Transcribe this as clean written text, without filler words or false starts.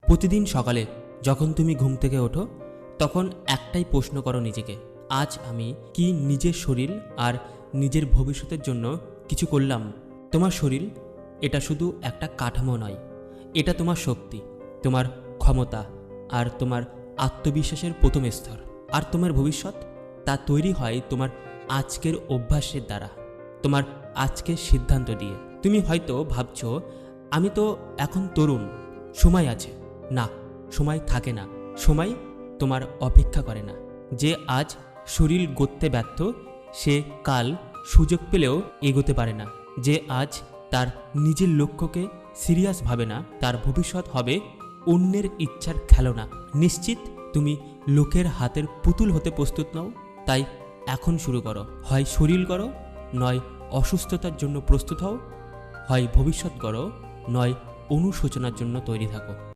প্রতিদিন সকালে যখন তুমি ঘুম থেকে ওঠো তখন একটাই প্রশ্ন করো নিজেকে, আজ আমি কি নিজের শরীর আর নিজের ভবিষ্যতের জন্য কিছু করলাম? তোমার শরীর এটা শুধু একটা কাঠামো নয়, এটা তোমার শক্তি, তোমার ক্ষমতা আর তোমার আত্মবিশ্বাসের প্রথম স্তর। আর তোমার ভবিষ্যৎ তা তৈরি হয় তোমার আজকের অভ্যাসের দ্বারা, তোমার আজকের সিদ্ধান্ত দিয়ে। তুমি হয়তো ভাবছো, আমি তো এখন তরুণ, সময় আছে। না, সময় থাকে না। সময় তোমার অপেক্ষা করে না। যে আজ শরীর গড়তে ব্যর্থ, সে কাল সুযোগ পেলেও এগোতে পারে না। যে আজ তার নিজের লক্ষ্যকে সিরিয়াস ভাবে না, তার ভবিষ্যৎ হবে অন্যের ইচ্ছার খেলনা। নিশ্চিত তুমি লোকের হাতের পুতুল হতে প্রস্তুত নও, তাই এখন শুরু করো। হয় শরীর করো, নয় অসুস্থতার জন্য প্রস্তুত হও। হয় ভবিষ্যৎ গড়ো, নয় অনুশোচনার জন্য তৈরি থাকো।